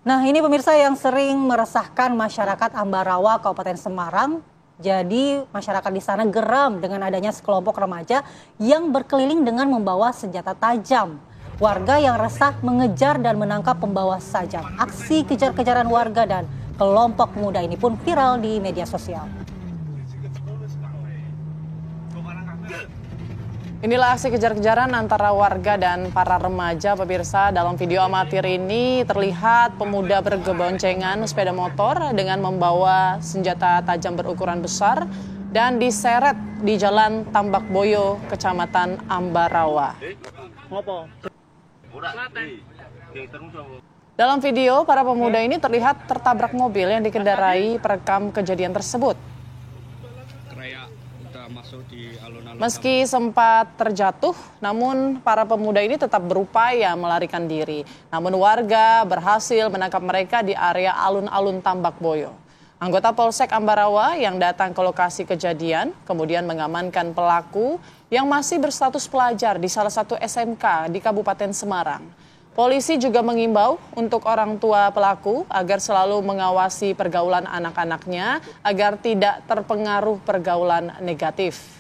Nah, ini pemirsa yang sering meresahkan masyarakat Ambarawa, Kabupaten Semarang. Jadi masyarakat di sana geram dengan adanya sekelompok remaja yang berkeliling dengan membawa senjata tajam. Warga yang resah mengejar dan menangkap pembawa sajam. Aksi kejar-kejaran warga dan kelompok pemuda ini pun viral di media sosial. Inilah aksi kejar-kejaran antara warga dan para remaja, pemirsa. Dalam video amatir ini terlihat pemuda bergeboncengan sepeda motor dengan membawa senjata tajam berukuran besar dan diseret di Jalan Tambak Boyo, Kecamatan Ambarawa. Dalam video, para pemuda ini terlihat tertabrak mobil yang dikendarai perekam kejadian tersebut. Meski sempat terjatuh, namun para pemuda ini tetap berupaya melarikan diri. Namun warga berhasil menangkap mereka di area alun-alun Tambak Boyo. Anggota Polsek Ambarawa yang datang ke lokasi kejadian kemudian mengamankan pelaku yang masih berstatus pelajar di salah satu SMK di Kabupaten Semarang. Polisi juga mengimbau untuk orang tua pelaku agar selalu mengawasi pergaulan anak-anaknya agar tidak terpengaruh pergaulan negatif.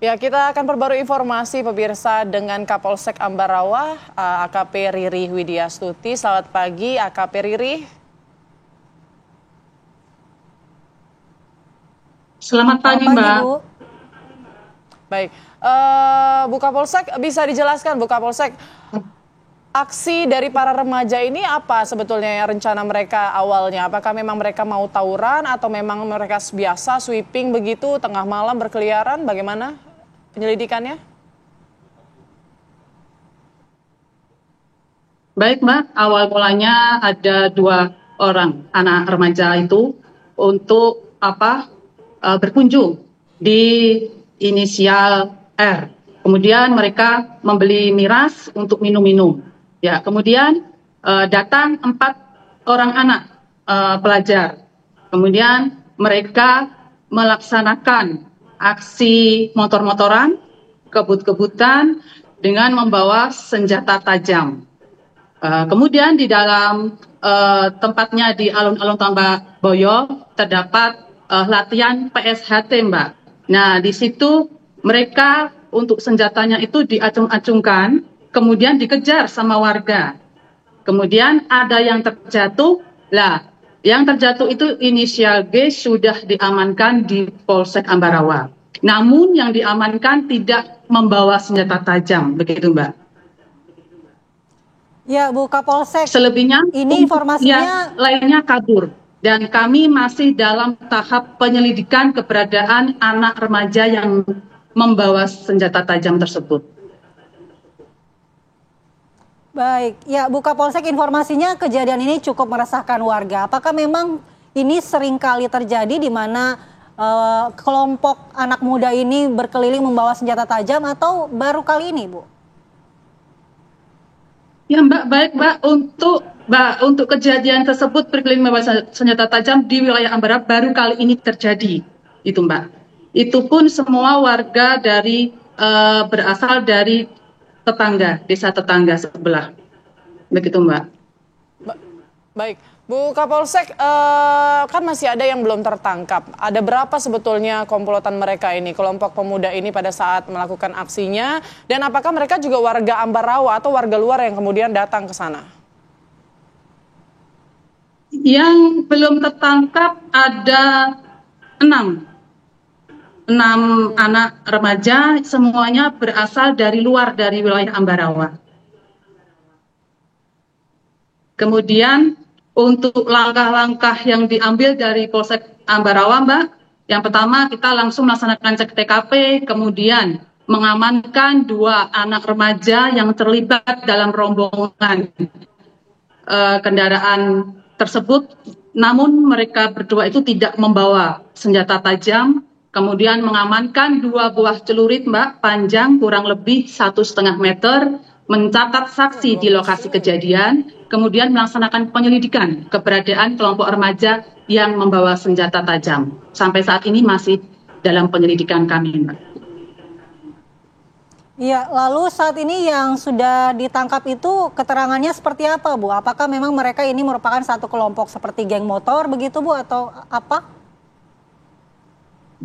Ya, kita akan perbarui informasi pemirsa dengan Kapolsek Ambarawa, AKP Riri Widyastuti. Selamat pagi, AKP Riri. Selamat pagi, Mbak. Bu. Baik, Bu Kapolsek, bisa dijelaskan Bu Kapolsek, aksi dari para remaja ini apa sebetulnya yang rencana mereka awalnya? Apakah memang mereka mau tawuran atau memang mereka biasa sweeping begitu tengah malam berkeliaran? Bagaimana penyelidikannya? Baik, Mbak. Awal mulanya ada 2 orang anak remaja itu untuk berkunjung di inisial R. Kemudian mereka membeli miras untuk minum-minum. Ya, kemudian datang 4 orang anak pelajar. Kemudian mereka melaksanakan aksi motor-motoran, kebut-kebutan dengan membawa senjata tajam. Kemudian di dalam tempatnya di alun-alun Tambak Boyo terdapat latihan PSHT, Mbak. Nah, di situ mereka untuk senjatanya itu diacung-acungkan, kemudian dikejar sama warga. Kemudian ada yang terjatuh. Lah, yang terjatuh itu inisial G sudah diamankan di Polsek Ambarawa. Namun yang diamankan tidak membawa senjata tajam, begitu, Mbak. Ya, Bu Kapolsek. Selebihnya ini informasinya lainnya kabur. Dan kami masih dalam tahap penyelidikan keberadaan anak remaja yang membawa senjata tajam tersebut. Baik, ya Bu Kapolsek, informasinya kejadian ini cukup meresahkan warga. Apakah memang ini sering kali terjadi di mana kelompok anak muda ini berkeliling membawa senjata tajam atau baru kali ini, Bu? Ya, Mbak, baik, Mbak. Untuk kejadian tersebut berkeliling membawa senjata tajam di wilayah Ambarawa baru kali ini terjadi, itu, Mbak. Itu pun semua warga berasal dari desa tetangga sebelah, begitu, Mbak. Baik, Bu Kapolsek, kan masih ada yang belum tertangkap. Ada berapa sebetulnya komplotan mereka ini, kelompok pemuda ini pada saat melakukan aksinya? Dan apakah mereka juga warga Ambarawa atau warga luar yang kemudian datang ke sana? Yang belum tertangkap ada 6 anak remaja, semuanya berasal dari luar dari wilayah Ambarawa. Kemudian untuk langkah-langkah yang diambil dari Polsek Ambarawa, Mbak, yang pertama kita langsung melaksanakan cek TKP, kemudian mengamankan 2 anak remaja yang terlibat dalam rombongan kendaraan tersebut, namun mereka berdua itu tidak membawa senjata tajam. Kemudian mengamankan 2 buah celurit, Mbak, panjang kurang lebih 1,5 meter, mencatat saksi di lokasi kejadian, kemudian melaksanakan penyelidikan keberadaan kelompok remaja yang membawa senjata tajam. Sampai saat ini masih dalam penyelidikan kami, Mbak. Iya, lalu saat ini yang sudah ditangkap itu keterangannya seperti apa, Bu? Apakah memang mereka ini merupakan satu kelompok seperti geng motor begitu, Bu, atau apa?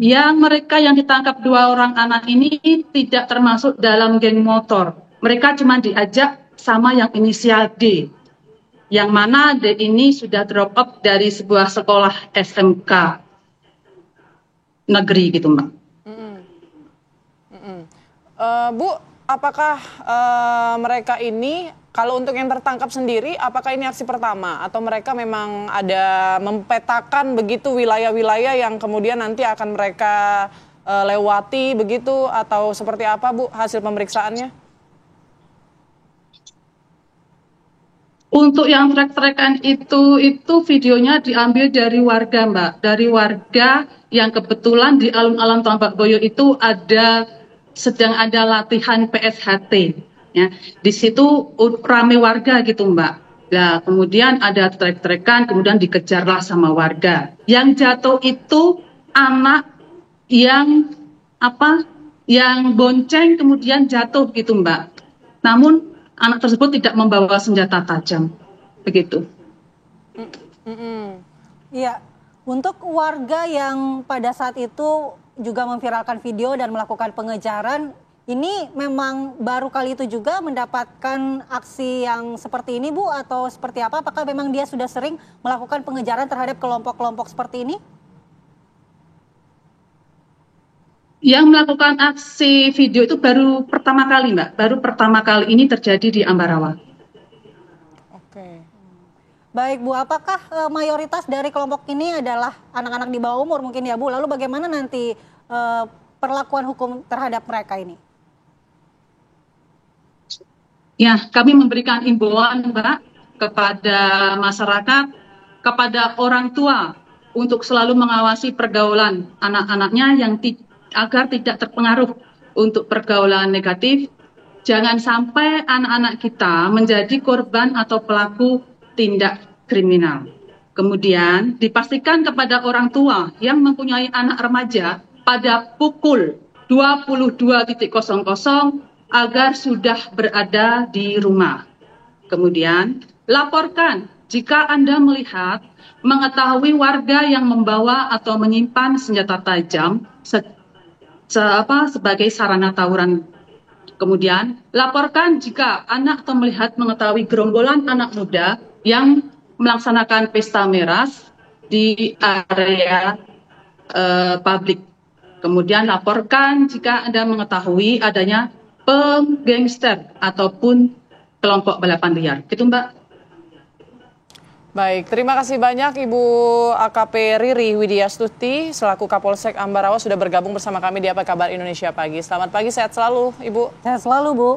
Yang mereka yang ditangkap 2 orang anak ini tidak termasuk dalam geng motor. Mereka cuma diajak sama yang inisial D. Yang mana D ini sudah drop out dari sebuah sekolah SMK negeri gitu, Mbak. Bu, apakah mereka ini, kalau untuk yang tertangkap sendiri, apakah ini aksi pertama? Atau mereka memang ada mempetakan begitu wilayah-wilayah yang kemudian nanti akan mereka lewati begitu? Atau seperti apa, Bu, hasil pemeriksaannya? Untuk yang trek-trekan itu videonya diambil dari warga, Mbak. Dari warga yang kebetulan di alun-alun Tambak Boyo itu sedang ada latihan PSHT. Ya, di situ rame warga gitu, Mbak. Nah, kemudian ada trek-trekan, kemudian dikejarlah sama warga. Yang jatuh itu anak yang bonceng kemudian jatuh gitu, Mbak. Namun anak tersebut tidak membawa senjata tajam, begitu. Iya, untuk warga yang pada saat itu juga memviralkan video dan melakukan pengejaran, ini memang baru kali itu juga mendapatkan aksi yang seperti ini, Bu, atau seperti apa? Apakah memang dia sudah sering melakukan pengejaran terhadap kelompok-kelompok seperti ini? Yang melakukan aksi video itu baru pertama kali, Mbak. Baru pertama kali ini terjadi di Ambarawa. Oke. Baik, Bu, apakah mayoritas dari kelompok ini adalah anak-anak di bawah umur mungkin ya, Bu? Lalu bagaimana nanti perlakuan hukum terhadap mereka ini? Ya, kami memberikan imbauan, Mbak, kepada masyarakat, kepada orang tua untuk selalu mengawasi pergaulan anak-anaknya agar tidak terpengaruh untuk pergaulan negatif. Jangan sampai anak-anak kita menjadi korban atau pelaku tindak kriminal. Kemudian dipastikan kepada orang tua yang mempunyai anak remaja pada pukul 22.00 agar sudah berada di rumah. Kemudian laporkan jika Anda mengetahui warga yang membawa atau menyimpan senjata tajam sebagai sarana tawuran. Kemudian laporkan jika anak atau mengetahui gerombolan anak muda yang melaksanakan pesta miras di area publik. Kemudian laporkan jika Anda mengetahui adanya penggangster ataupun kelompok balapan liar. Gitu, Mbak. Baik, terima kasih banyak Ibu AKP Riri Widyastuti selaku Kapolsek Ambarawa sudah bergabung bersama kami di Apa Kabar Indonesia Pagi. Selamat pagi, sehat selalu Ibu. Sehat selalu, Bu.